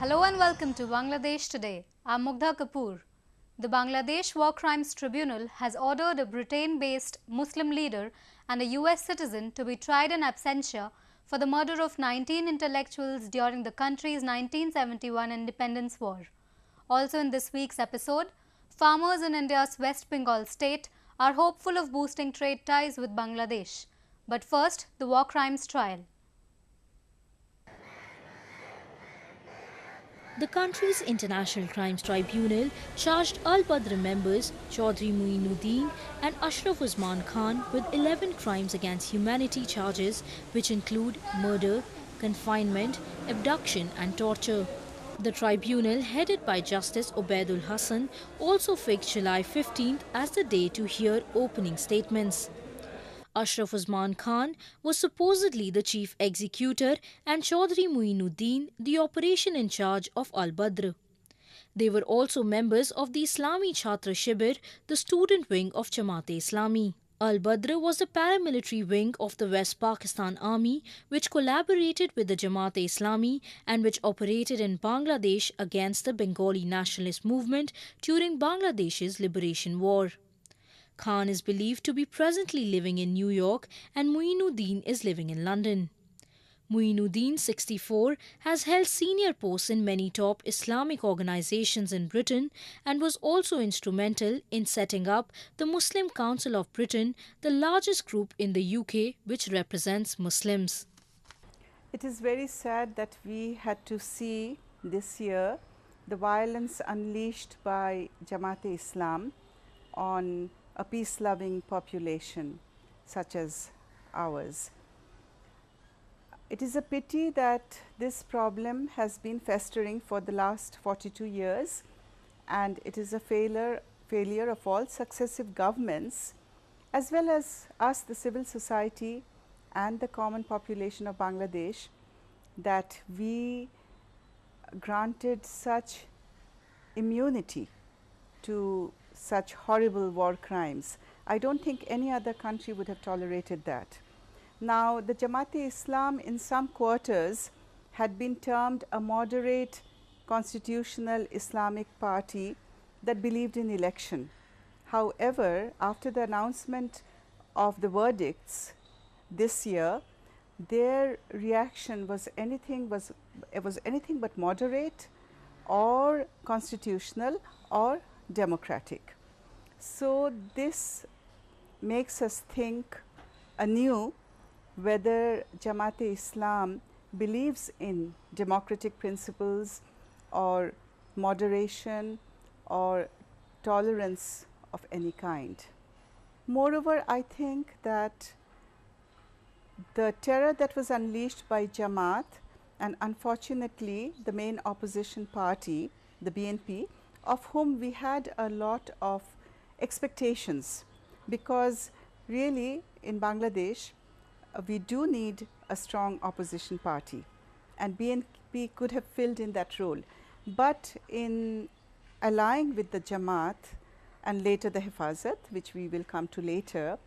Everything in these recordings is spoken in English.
Hello and welcome to Bangladesh Today. I'm Mugdha Kapoor. The Bangladesh War Crimes Tribunal has ordered a Britain-based Muslim leader and a US citizen to be tried in absentia for the murder of 19 intellectuals during the country's 1971 independence war. Also in this week's episode, farmers in India's West Bengal state are hopeful of boosting trade ties with Bangladesh. But first, the war crimes trial. The country's International Crimes Tribunal charged Al-Badr members Chaudhry Muinuddin and Ashraf Usman Khan with 11 crimes against humanity charges which include murder, confinement, abduction and torture. The tribunal, headed by Justice Obaidul Hassan, also fixed July 15th as the day to hear opening statements. Ashraf Usman Khan was supposedly the chief executor and Chaudhry Muinuddin the operation in charge of Al-Badr. They were also members of the Islami Chhatra Shibir, the student wing of Jamaat-e-Islami. Al-Badr was the paramilitary wing of the West Pakistan Army which collaborated with the Jamaat-e-Islami and which operated in Bangladesh against the Bengali nationalist movement during Bangladesh's liberation war. Khan is believed to be presently living in New York and Muinuddin is living in London. Muinuddin, 64, has held senior posts in many top Islamic organizations in Britain and was also instrumental in setting up the Muslim Council of Britain, the largest group in the UK which represents Muslims. It is very sad that we had to see this year the violence unleashed by Jamaat-e-Islam on a peace-loving population such as ours. It is a pity that this problem has been festering for the last 42 years, and it is a failure of all successive governments as well as us, the civil society and the common population of Bangladesh, that we granted such immunity to such horrible war crimes. I don't think any other country would have tolerated that. Now, the Jamaat-e-Islam in some quarters had been termed a moderate constitutional Islamic party that believed in election. However, after the announcement of the verdicts this year, their reaction was anything but moderate or constitutional or democratic. So this makes us think anew whether Jamaat-e-Islam believes in democratic principles or moderation or tolerance of any kind. Moreover, I think that the terror that was unleashed by Jamaat, and unfortunately the main opposition party, the BNP, of whom we had a lot of expectations, because really in Bangladesh we do need a strong opposition party, and BNP could have filled in that role. But in allying with the Jamaat and later the Hifazat, which we will come to later,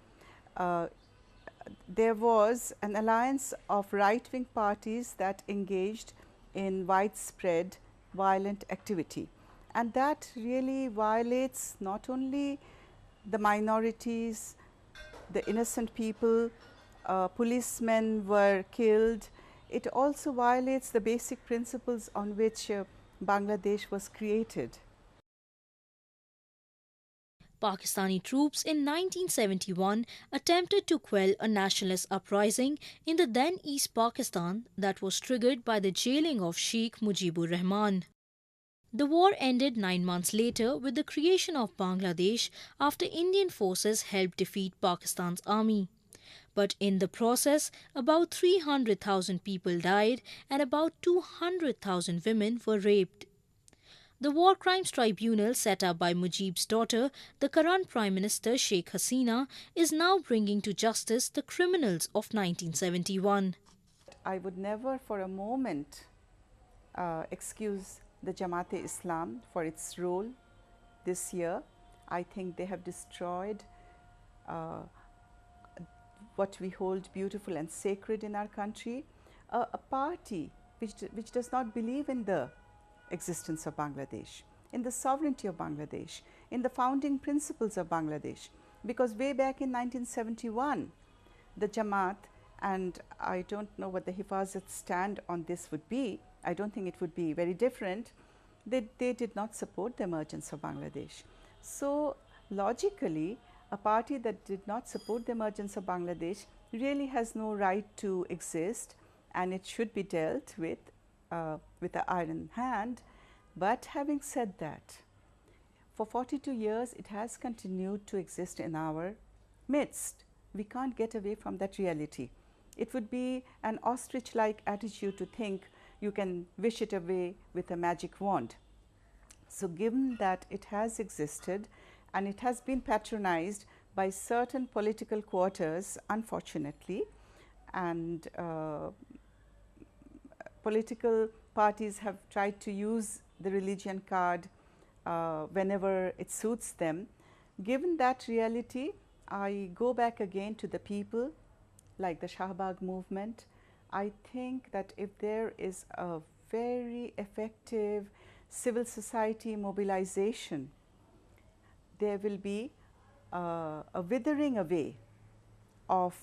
there was an alliance of right-wing parties that engaged in widespread violent activity. And that really violates not only the minorities, the innocent people, policemen were killed, it also violates the basic principles on which Bangladesh was created. Pakistani troops in 1971 attempted to quell a nationalist uprising in the then East Pakistan that was triggered by the jailing of Sheikh Mujibur Rahman. The war ended 9 months later with the creation of Bangladesh after Indian forces helped defeat Pakistan's army. But in the process, about 300,000 people died and about 200,000 women were raped. The War Crimes Tribunal set up by Mujib's daughter, the current Prime Minister Sheikh Hasina, is now bringing to justice the criminals of 1971. I would never for a moment excuse the Jamaat-e-Islam for its role this year. I think they have destroyed what we hold beautiful and sacred in our country, a party which does not believe in the existence of Bangladesh, in the sovereignty of Bangladesh, in the founding principles of Bangladesh. Because way back in 1971, the Jamaat, and I don't know what the Hifazat stand on this would be, I don't think it would be very different, they did not support the emergence of Bangladesh. So logically, a party that did not support the emergence of Bangladesh really has no right to exist, and it should be dealt with an iron hand. But having said that, for 42 years it has continued to exist in our midst. We can't get away from that reality. It would be an ostrich-like attitude to think you can wish it away with a magic wand. So given that it has existed and it has been patronized by certain political quarters, unfortunately, and political parties have tried to use the religion card whenever it suits them. Given that reality, I go back again to the people, like the Shahbag movement. I think that if there is a very effective civil society mobilization, there will be a withering away of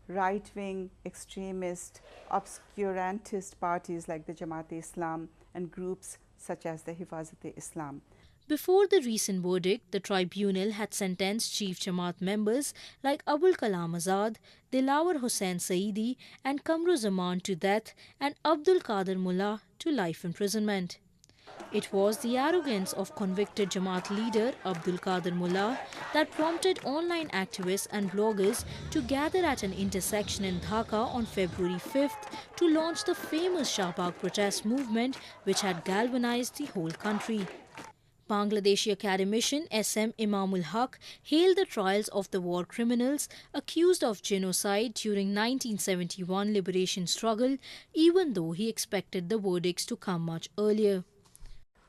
right-wing, extremist, obscurantist parties like the Jamaat-e-Islam and groups such as the Hifazat-e-Islam. Before the recent verdict, the tribunal had sentenced Chief Jamaat members like Abul Kalam Azad, Dilawar Hussain Saidi and Kamruzaman to death and Abdul Quader Mollah to life imprisonment. It was the arrogance of convicted Jamaat leader Abdul Quader Mollah that prompted online activists and bloggers to gather at an intersection in Dhaka on February 5th to launch the famous Shahbag protest movement, which had galvanized the whole country. Bangladeshi academician S.M. Imamul Haq hailed the trials of the war criminals accused of genocide during 1971 liberation struggle, even though he expected the verdicts to come much earlier.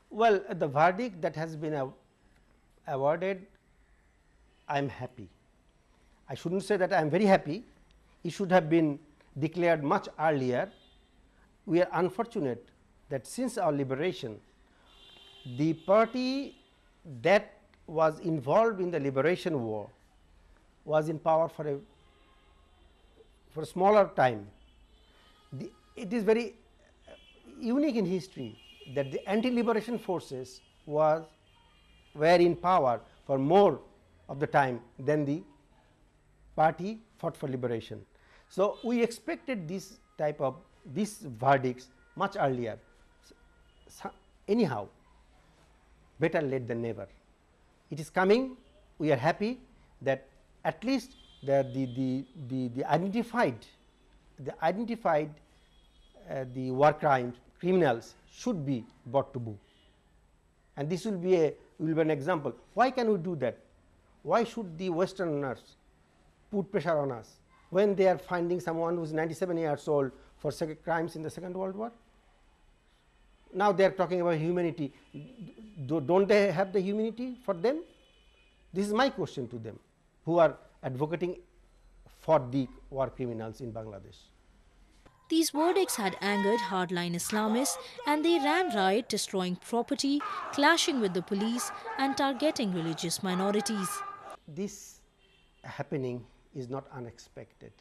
Well, the verdict that has been awarded, I am happy. I shouldn't say that I am very happy. It should have been declared much earlier. We are unfortunate that since our liberation, the party that was involved in the liberation war was in power for a smaller time. It is very unique in history that the anti-liberation forces were in power for more of the time than the party fought for liberation. So we expected this type of these verdicts much earlier. So anyhow, better late than never. It is coming. We are happy that at least the war crimes criminals should be brought to book, and this will be an example. Why can we do that? Why should the Westerners put pressure on us when they are finding someone who is 97 years old for crimes in the Second World War? Now they are talking about humanity. Don't they have the humanity for them? This is my question to them, who are advocating for the war criminals in Bangladesh. These verdicts had angered hardline Islamists, and they ran riot, destroying property, clashing with the police and targeting religious minorities. This happening is not unexpected.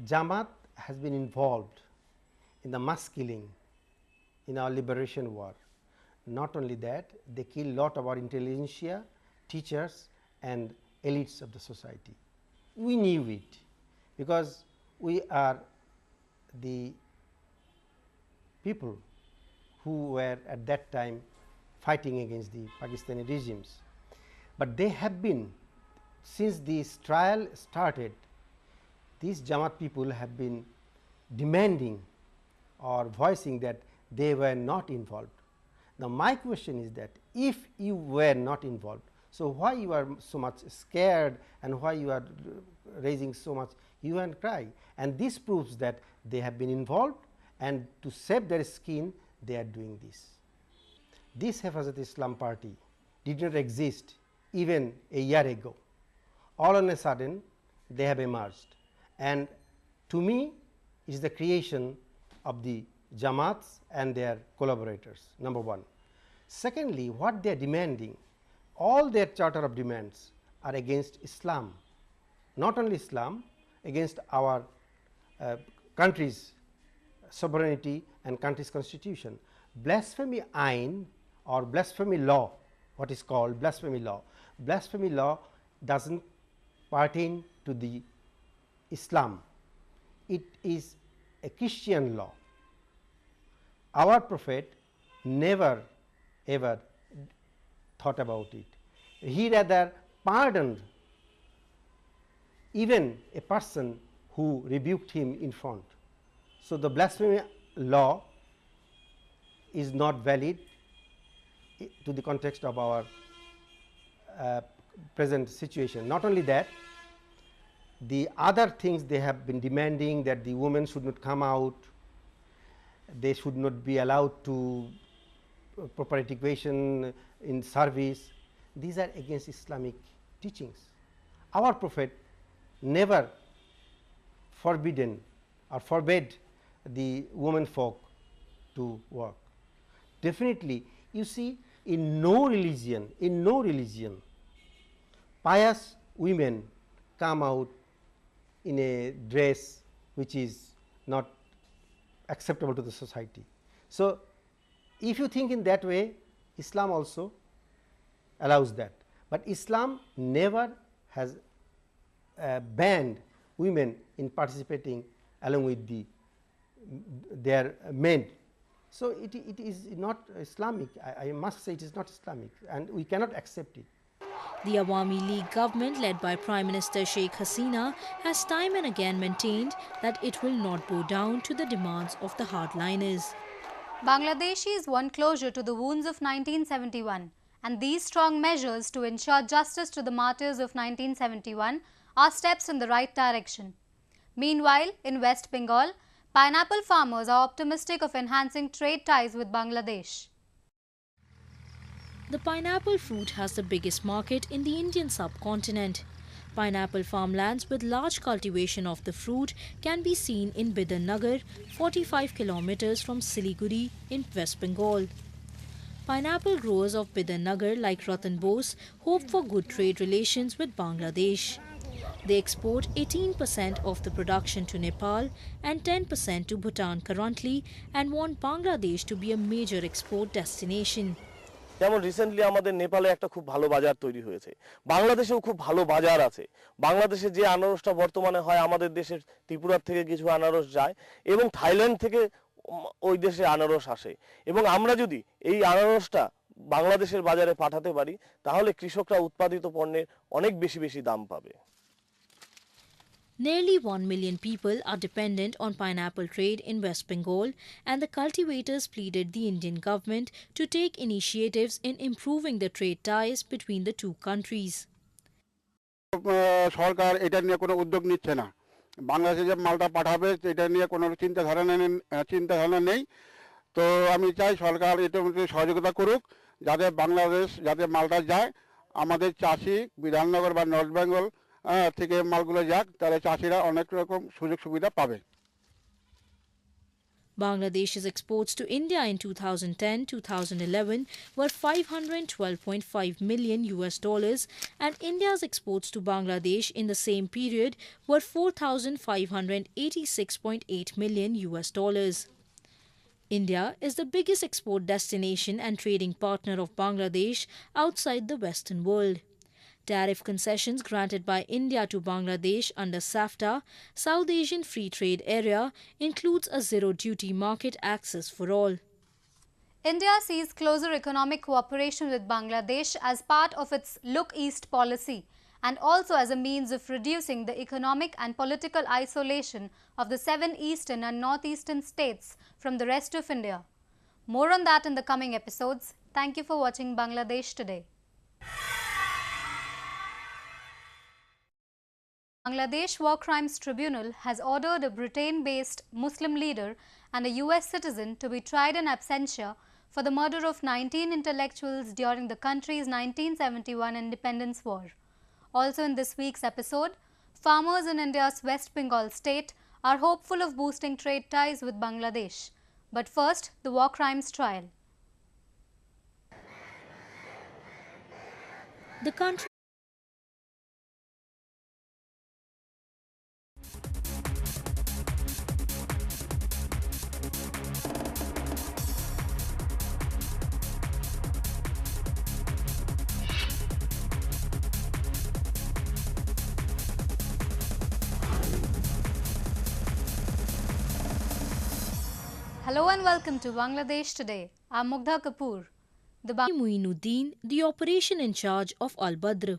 Jamaat has been involved in the mass killing in our liberation war. Not only that, they kill lot of our intelligentsia, teachers and elites of the society. We knew it because we are the people who were at that time fighting against the Pakistani regimes. But they have been, since this trial started, these Jamaat people have been demanding or voicing that they were not involved. Now my question is that if you were not involved, so why you are so much scared and why you are raising so much hue and cry? And this proves that they have been involved, and to save their skin they are doing this. This Hifazat-e-Islam party did not exist even a year ago. All on a sudden they have emerged, and to me it is the creation of the Jamaats and their collaborators, number one. Secondly, what they are demanding, all their charter of demands are against Islam, not only Islam, against our country's sovereignty and country's constitution. Blasphemy Ain or blasphemy law, what is called blasphemy law does not pertain to the Islam, it is a Christian law. Our Prophet never ever thought about it. He rather pardoned even a person who rebuked him in front. So, the blasphemy law is not valid to the context of our present situation. Not only that, the other things they have been demanding, that the women should not come out, they should not be allowed to proper education in service, these are against Islamic teachings. Our Prophet never forbade the women folk to work. Definitely, you see, in no religion, pious women come out in a dress which is not acceptable to the society. So, if you think in that way, Islam also allows that, but Islam never has banned women in participating along with their men. So, it is not Islamic, I must say it is not Islamic, and we cannot accept it. The Awami League government, led by Prime Minister Sheikh Hasina, has time and again maintained that it will not bow down to the demands of the hardliners. Bangladeshis want closure to the wounds of 1971, and these strong measures to ensure justice to the martyrs of 1971 are steps in the right direction. Meanwhile, in West Bengal, pineapple farmers are optimistic of enhancing trade ties with Bangladesh. The pineapple fruit has the biggest market in the Indian subcontinent. Pineapple farmlands with large cultivation of the fruit can be seen in Bidhannagar, 45 kilometers from Siliguri in West Bengal. Pineapple growers of Bidhannagar like Ratan Bose hope for good trade relations with Bangladesh. They export 18% of the production to Nepal and 10% to Bhutan currently and want Bangladesh to be a major export destination. যেমন recently আমাদের নেপালে একটা খুব ভালো বাজার তৈরি হয়েছে, বাংলাদেশেও খুব ভালো বাজার আছে। বাংলাদেশে যে আনারসটা বর্তমানে হয়, আমাদের দেশের ত্রিপুরা থেকে কিছু আনারস যায় এবং থাইল্যান্ড থেকে ওই দেশে আনারস আসে, এবং আমরা যদি এই আনারসটা বাংলাদেশের বাজারে পাঠাতে পারি তাহলে কৃষকরা উৎপাদিত পণ্যের অনেক বেশি দাম পাবে। Nearly 1 million people are dependent on pineapple trade in West Bengal, and the cultivators pleaded the Indian government to take initiatives in improving the trade ties between the two countries. সরকার এটা নিয়ে কোনো উদ্যোগ নিচ্ছে না। বাংলাদেশে যে মালটা পাঠাবে এটা নিয়ে কোনো চিন্তাধারণা নেই। তো আমি চাই সরকার এটার মধ্যে সহযোগিতা করুক, যাতে বাংলাদেশ যাতে মালটা যায়, আমাদের চাষি বিধাননগর বা নর্থ বেঙ্গল থেকে মালগুলো যাক, তাহলে চাষিরা অনেক রকম সুযোগ সুবিধা পাবে। Bangladesh's exports to India in 2010-2011 were $512.5 million and India's exports to Bangladesh in the same period were $4,586.8 million. India is the biggest export destination and trading partner of Bangladesh outside the Western world. Tariff concessions granted by India to Bangladesh under SAFTA, South Asian Free Trade Area, includes a zero-duty market access for all. India sees closer economic cooperation with Bangladesh as part of its Look East policy and also as a means of reducing the economic and political isolation of the 7 eastern and northeastern states from the rest of India. More on that in the coming episodes. Thank you for watching Bangladesh Today. Bangladesh War Crimes Tribunal has ordered a Britain-based Muslim leader and a US citizen to be tried in absentia for the murder of 19 intellectuals during the country's 1971 independence war. Also in this week's episode, farmers in India's West Bengal state are hopeful of boosting trade ties with Bangladesh. But first, the war crimes trial. The country Hello and welcome to Bangladesh Today. I'm Mugdha Kapoor. Muinuddin, the operation in charge of Al-Badr.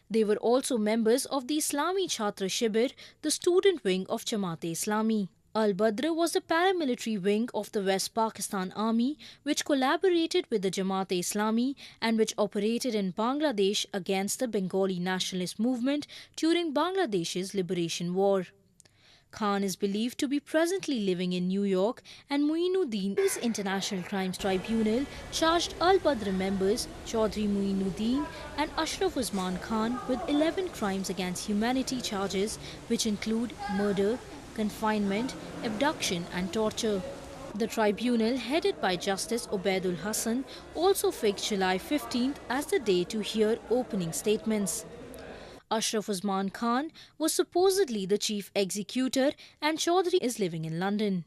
They were also members of the Islami Chhatra Shibir, the student wing of Jamaat-e-Islami. Al-Badr was the paramilitary wing of the West Pakistan Army which collaborated with the Jamaat-e-Islami and which operated in Bangladesh against the Bengali nationalist movement during Bangladesh's liberation war. Khan is believed to be presently living in New York, and Muinuddin's International Crimes Tribunal charged Al-Badr members Chaudhry Muinuddin and Ashraf Usman Khan with 11 crimes against humanity charges which include murder, confinement, abduction and torture. The tribunal, headed by Justice Obaidul Hassan, also fixed July 15th as the day to hear opening statements. Ashraf Usman Khan was supposedly the chief executor and Chaudhry is living in London.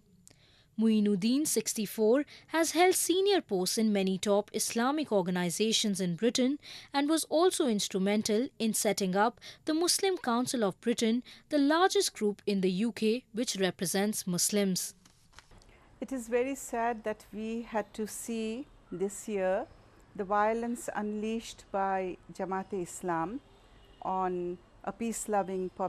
Muinuddin, 64, has held senior posts in many top Islamic organizations in Britain and was also instrumental in setting up the Muslim Council of Britain, the largest group in the UK which represents Muslims. It is very sad that we had to see this year the violence unleashed by Jamaat-e-Islam on a peace-loving population.